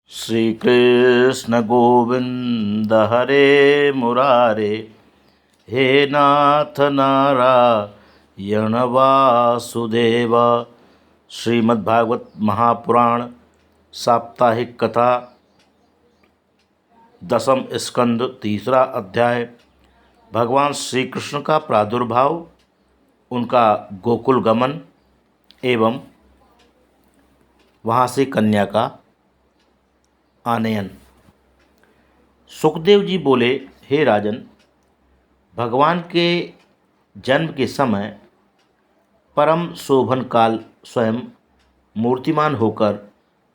श्रीकृष्ण गोविंद हरे मुरारे, हे नाथ नारायण वासुदेव। श्रीमद्भागवत महापुराण साप्ताहिक कथा, दसम स्कंद, तीसरा अध्याय। भगवान श्री कृष्ण का प्रादुर्भाव, उनका गोकुल गमन एवं वहाँ से कन्या का आनयन। सुखदेव जी बोले, हे राजन, भगवान के जन्म के समय परम शोभन काल स्वयं मूर्तिमान होकर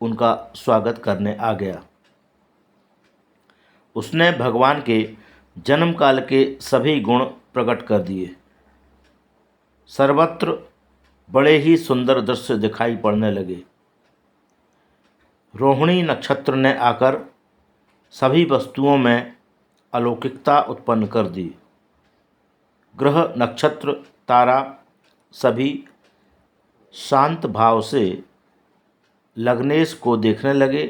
उनका स्वागत करने आ गया। उसने भगवान के जन्म काल के सभी गुण प्रकट कर दिए। सर्वत्र बड़े ही सुंदर दृश्य दिखाई पड़ने लगे। रोहिणी नक्षत्र ने आकर सभी वस्तुओं में अलौकिकता उत्पन्न कर दी। ग्रह, नक्षत्र, तारा सभी शांत भाव से लग्नेश को देखने लगे।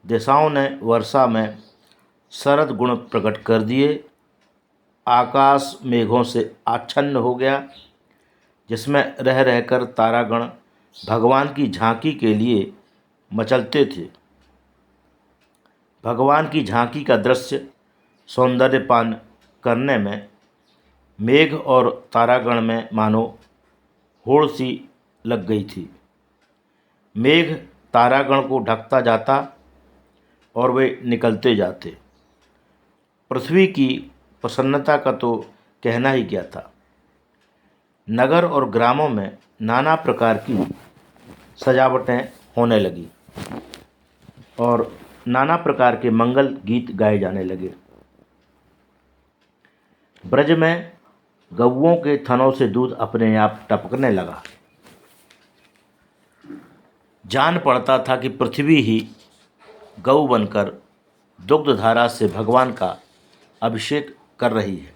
दिशाओं ने वर्षा में शरद गुण प्रकट कर दिए। आकाश मेघों से आच्छन्न हो गया, जिसमें रह रहकर तारागण भगवान की झांकी के लिए मचलते थे। भगवान की झांकी का दृश्य सौंदर्यपान करने में मेघ और तारागण में मानो होड़ सी लग गई थी। मेघ तारागण को ढकता जाता और वे निकलते जाते। पृथ्वी की प्रसन्नता का तो कहना ही क्या था। नगर और ग्रामों में नाना प्रकार की सजावटें होने लगी और नाना प्रकार के मंगल गीत गाए जाने लगे। ब्रज में गौओं के थनों से दूध अपने आप टपकने लगा। जान पड़ता था कि पृथ्वी ही गौ बनकर दुग्धधारा से भगवान का अभिषेक कर रही है।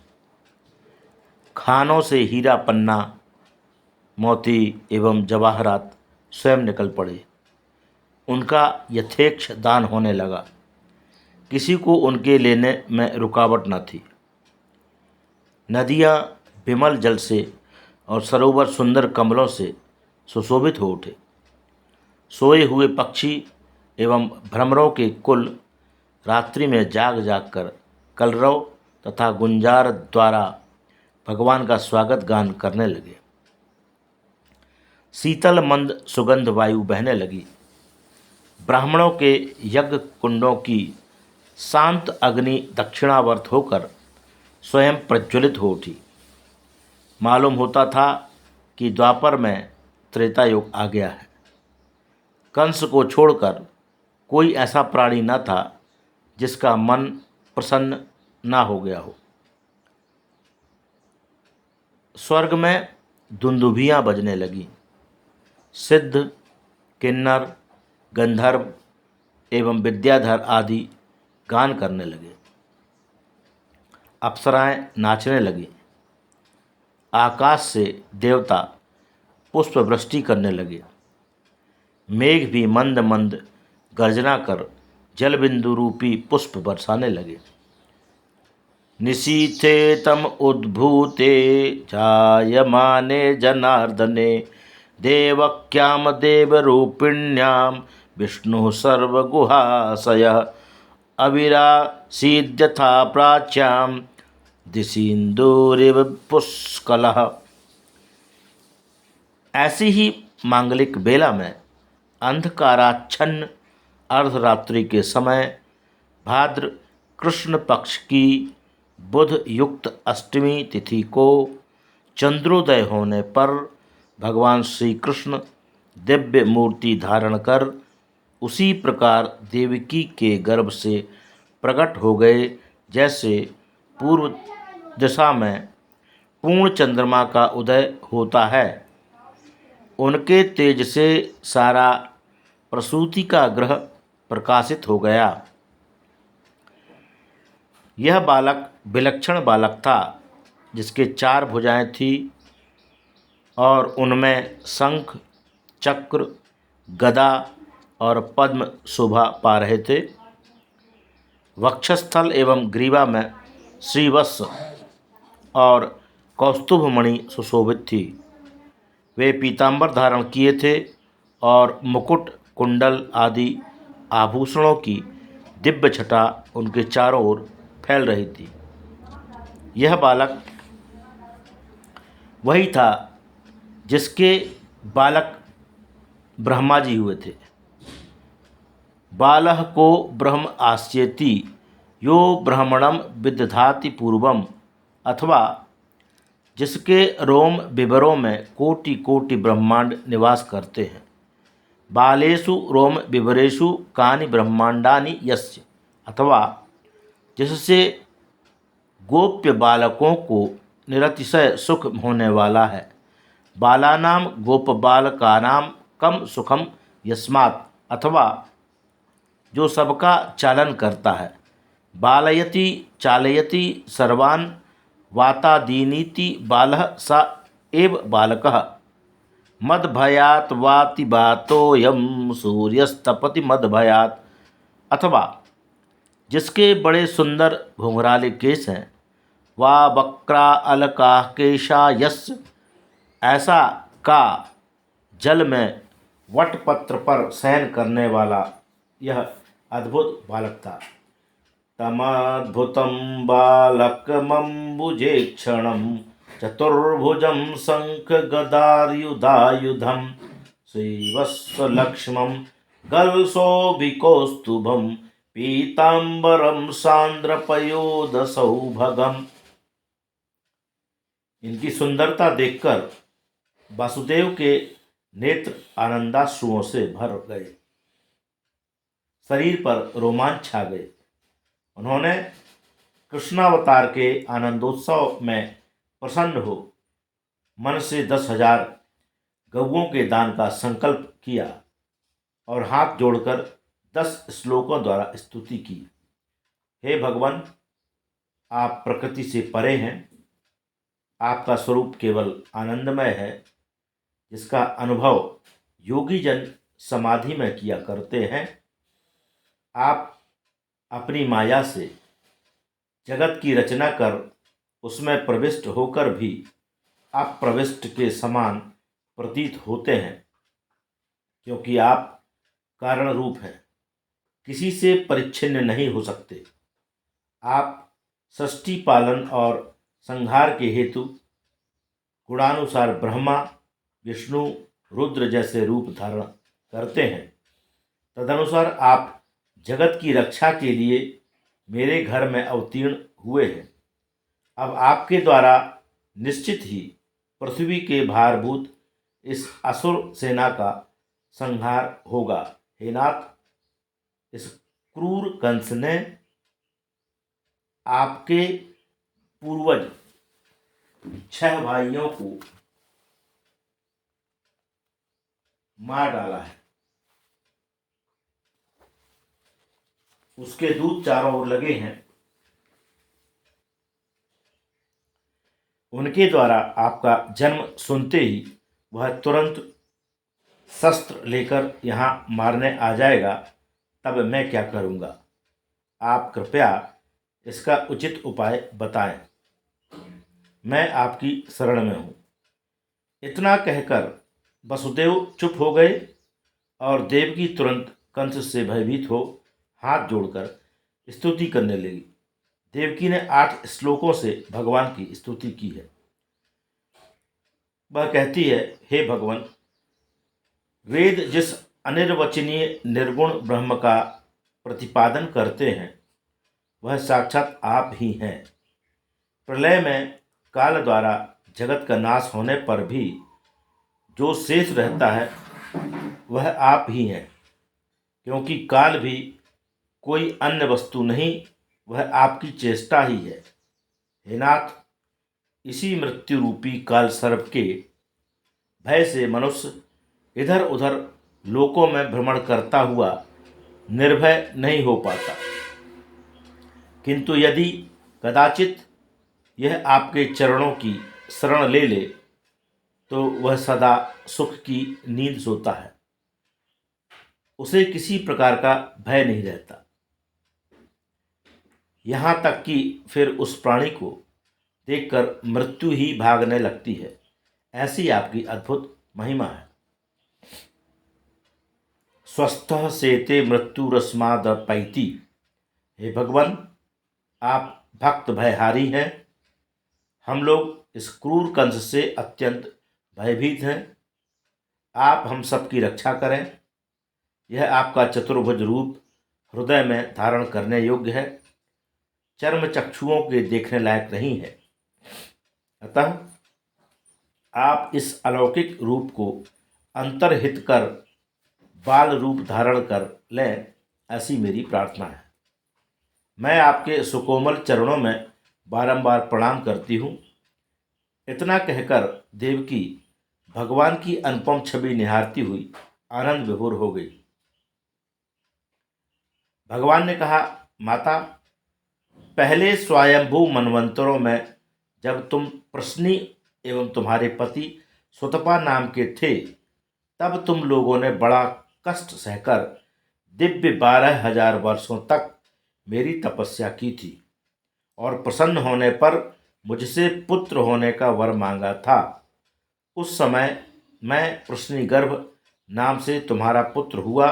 खानों से हीरा, पन्ना, मोती एवं जवाहरात स्वयं निकल पड़े। उनका यथेच्छ दान होने लगा। किसी को उनके लेने में रुकावट न थी। नदियाँ विमल जल से और सरोवर सुंदर कमलों से सुशोभित हो उठे। सोए हुए पक्षी एवं भ्रमरों के कुल रात्रि में जाग जाग कर कलरव तथा गुंजार द्वारा भगवान का स्वागत गान करने लगे। शीतल मंद सुगंध वायु बहने लगी। ब्राह्मणों के यज्ञ कुंडों की शांत अग्नि दक्षिणावर्त होकर स्वयं प्रज्वलित हो उठी। मालूम होता था कि द्वापर में त्रेता युग आ गया है। कंस को छोड़कर कोई ऐसा प्राणी न था जिसका मन प्रसन्न ना हो गया हो। स्वर्ग में दुंदुभियाँ बजने लगीं। सिद्ध, किन्नर, गंधर्व एवं विद्याधर आदि गान करने लगे। अप्सराएं नाचने लगीं। आकाश से देवता पुष्प वृष्टि करने लगे। मेघ भी मंद मंद गर्जना कर जलबिंदु रूपी पुष्प बरसाने लगे। निशीथे तम उद्भूते जायमाने जनार्दने, देवक्याम देवरूपिण्याम विष्णु सर्वगुहाशयः, अविरासीद्यथा प्राच्यां दिशीन्दुरिव पुष्कलः। ऐसी ही मांगलिक बेला में अंधकाराच्छन्न अर्धरात्रि के समय भाद्र कृष्ण पक्ष की बुध युक्त अष्टमी तिथि को चंद्रोदय होने पर भगवान श्री कृष्ण दिव्य मूर्ति धारण कर उसी प्रकार देवकी के गर्भ से प्रकट हो गए जैसे पूर्व दिशा में पूर्ण चंद्रमा का उदय होता है। उनके तेज से सारा प्रसूति का ग्रह प्रकाशित हो गया। यह बालक विलक्षण बालक था, जिसके 4 भुजाएं थीं और उनमें शंख, चक्र, गदा और पद्म शोभा पा रहे थे। वक्षस्थल एवं ग्रीवा में श्रीवत्स और कौस्तुभमणि सुशोभित थी। वे पीतांबर धारण किए थे और मुकुट, कुंडल आदि आभूषणों की दिव्य छटा उनके चारों ओर फैल रही थी। यह बालक वही था जिसके बालक ब्रह्मा जी हुए थे। बालः को ब्रह्म आस्येति यो ब्रह्मणम विदधाति पूर्वम, अथवा जिसके रोम विवरों में कोटि कोटि ब्रह्मांड निवास करते हैं। बालेषु रोम विवरेषु कानि ब्रह्मांडानि यस्य, अथवा जिससे गोप्य बालकों को निरतिशय सुख होने वाला है। बालानाम गोपबालकानाम कम सुखम यस्मात्, अथवा जो सबका चालन करता है। बालयति चालयति सर्वान् वातादीनीति बालः स एव बालकः। मदभयात् वाति बातोऽयं सूर्यस्तपति मदभयात्, अथवा जिसके बड़े सुंदर घुंघराले केश हैं। वा वक्रा अलका केशा यस्य, ऐसा का जल में वटपत्र पर शयन करने वाला यह अद्भुत बालक था। तमद्भुतं बालकमम्बुजेक्षणं चतुर्भुजं शङ्खगदायुधायुधं श्रीवत्सलक्ष्मं गलशोभिकौस्तुभं पीताम्बरं सांद्रपयोदसौभगम्। इनकी सुंदरता देखकर वासुदेव के नेत्र आनंदाश्रुओं से भर गए, शरीर पर रोमांच छा गए। उन्होंने कृष्णावतार के आनंदोत्सव में प्रसन्न हो मन से 10,000 गौओं के दान का संकल्प किया और हाथ जोड़कर 10 श्लोकों द्वारा स्तुति की। हे भगवान, आप प्रकृति से परे हैं। आपका स्वरूप केवल आनंदमय है, जिसका अनुभव योगी जन समाधि में किया करते हैं। आप अपनी माया से जगत की रचना कर उसमें प्रविष्ट होकर भी अप्रविष्ट के समान प्रतीत होते हैं, क्योंकि आप कारण रूप हैं, किसी से परिच्छिन्न नहीं हो सकते। आप सृष्टि पालन और संहार के हेतु गुणानुसार ब्रह्मा, विष्णु, रुद्र जैसे रूप धारण करते हैं। तदनुसार आप जगत की रक्षा के लिए मेरे घर में अवतीर्ण हुए हैं। अब आपके द्वारा निश्चित ही पृथ्वी के भारभूत इस असुर सेना का संहार होगा। हे नाथ, इस क्रूर कंस ने आपके पूर्वज 6 भाइयों को मार डाला है। उसके दूत चारों ओर लगे हैं। उनके द्वारा आपका जन्म सुनते ही वह तुरंत शस्त्र लेकर यहाँ मारने आ जाएगा। तब मैं क्या करूँगा? आप कृपया इसका उचित उपाय बताएं। मैं आपकी शरण में हूँ। इतना कहकर वसुदेव चुप हो गए और देवकी तुरंत कंस से भयभीत हो हाथ जोड़कर स्तुति करने लगी। देवकी ने 8 श्लोकों से भगवान की स्तुति की है। वह कहती है, हे भगवान, वेद जिस अनिर्वचनीय निर्गुण ब्रह्म का प्रतिपादन करते हैं, वह साक्षात आप ही हैं। प्रलय में काल द्वारा जगत का नाश होने पर भी जो शेष रहता है वह आप ही हैं, क्योंकि काल भी कोई अन्य वस्तु नहीं, वह आपकी चेष्टा ही है। हे नाथ, इसी मृत्यु रूपी काल सर्प के भय से मनुष्य इधर उधर लोकों में भ्रमण करता हुआ निर्भय नहीं हो पाता। किंतु यदि कदाचित यह आपके चरणों की शरण ले ले तो वह सदा सुख की नींद सोता है। उसे किसी प्रकार का भय नहीं रहता, यहाँ तक कि फिर उस प्राणी को देखकर मृत्यु ही भागने लगती है। ऐसी आपकी अद्भुत महिमा है। स्वस्थः सेते मृत्युरस्माद पैति। हे भगवान, आप भक्त भयहारी हैं। हम लोग इस क्रूर कंस से अत्यंत भयभीत हैं। आप हम सबकी रक्षा करें। यह आपका चतुर्भुज रूप हृदय में धारण करने योग्य है, चर्म चक्षुओं के देखने लायक नहीं है। अतः आप इस अलौकिक रूप को अंतर्हित कर बाल रूप धारण कर लें, ऐसी मेरी प्रार्थना है। मैं आपके सुकोमल चरणों में बारंबार प्रणाम करती हूँ। इतना कहकर देवकी भगवान की अनुपम छवि निहारती हुई आनंद विभोर हो गई। भगवान ने कहा, माता, पहले स्वयंभू मनवंतरों में जब तुम प्रश्नी एवं तुम्हारे पति सुतपा नाम के थे, तब तुम लोगों ने बड़ा कष्ट सहकर दिव्य 12,000 वर्षों तक मेरी तपस्या की थी और प्रसन्न होने पर मुझसे पुत्र होने का वर मांगा था। उस समय मैं प्रश्निगर्भ नाम से तुम्हारा पुत्र हुआ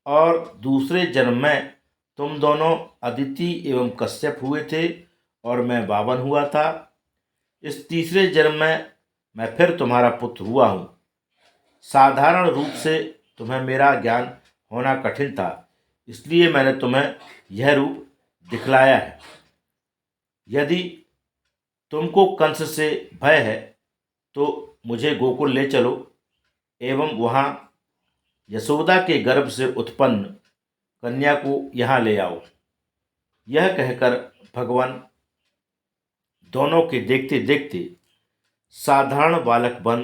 और दूसरे जन्म में तुम दोनों अदिति एवं कश्यप हुए थे और मैं बावन हुआ था। इस तीसरे जन्म में मैं फिर तुम्हारा पुत्र हुआ हूँ। साधारण रूप से तुम्हें मेरा ज्ञान होना कठिन था, इसलिए मैंने तुम्हें यह रूप दिखलाया है। यदि तुमको कंस से भय है तो मुझे गोकुल ले चलो एवं वहाँ यशोदा के गर्भ से उत्पन्न कन्या को यहाँ ले आओ। यह कहकर भगवान दोनों के देखते देखते साधारण बालक बन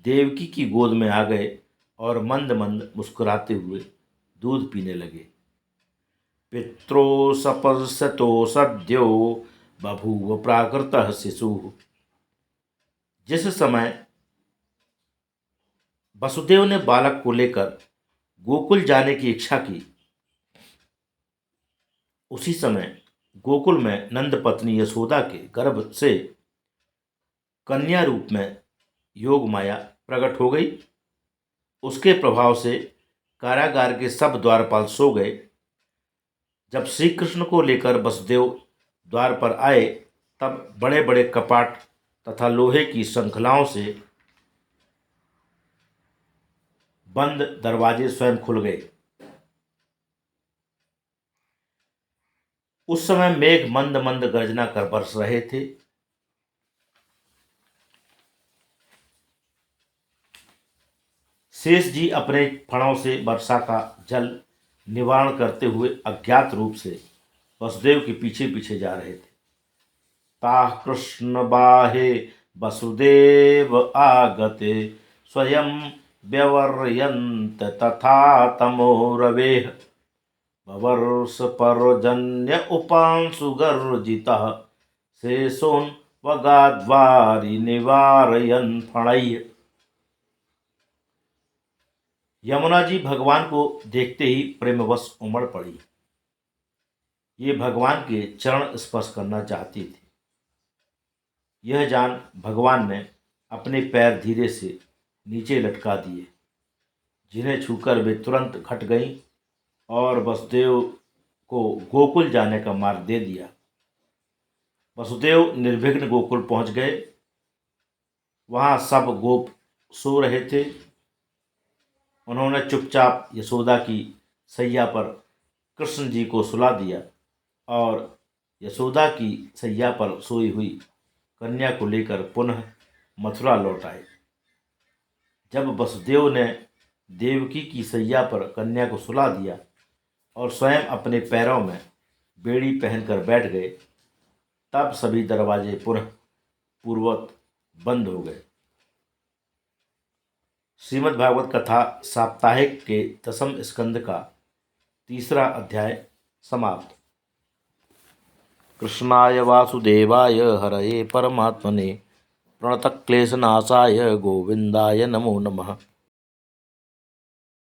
देवकी की गोद में आ गए और मंद मंद मुस्कुराते हुए दूध पीने लगे। पित्रो सपश्यतो सद्यो बभूव प्राकृतः शिशु। जिस समय वसुदेव ने बालक को लेकर गोकुल जाने की इच्छा की, उसी समय गोकुल में नंद पत्नी यशोदा के गर्भ से कन्या रूप में योग माया प्रकट हो गई। उसके प्रभाव से कारागार के सब द्वारपाल सो गए। जब श्री कृष्ण को लेकर वसुदेव द्वार पर आए, तब बड़े बड़े कपाट तथा लोहे की श्रृंखलाओं से बंद दरवाजे स्वयं खुल गए। उस समय मेघ मंद मंद गर्जना कर बरस रहे थे। शेष जी अपने फणों से वर्षा का जल निवारण करते हुए अज्ञात रूप से वसुदेव के पीछे पीछे जा रहे थे। ताः कृष्ण बाहे वसुदेव आगते स्वयं व्यवर्यन्त तथा तमोरवेह वर्ष परजन्य उपांशु गर्जितः शेषोन् वगाद्वारि निवारयन् फणैः। यमुना जी भगवान को देखते ही प्रेमवश उमड़ पड़ी। ये भगवान के चरण स्पर्श करना चाहती थी। यह जान भगवान ने अपने पैर धीरे से नीचे लटका दिए, जिन्हें छूकर वे तुरंत घट गईं और वसुदेव को गोकुल जाने का मार्ग दे दिया। वसुदेव निर्विघ्न गोकुल पहुंच गए। वहां सब गोप सो रहे थे। उन्होंने चुपचाप यशोदा की सैया पर कृष्ण जी को सुला दिया और यशोदा की सैया पर सोई हुई कन्या को लेकर पुनः मथुरा लौट आए। जब वसुदेव ने देवकी की सैया पर कन्या को सुला दिया और स्वयं अपने पैरों में बेड़ी पहनकर बैठ गए, तब सभी दरवाजे पुनः पूर्ववत बंद हो गए। श्रीमद् भागवत कथा साप्ताहिक के 10वें स्कंद का 3रा अध्याय समाप्त। कृष्णाय वासुदेवाय हरये परमात्मने प्रणतक्लेशनाशाय गोविंदाय नमो नमः।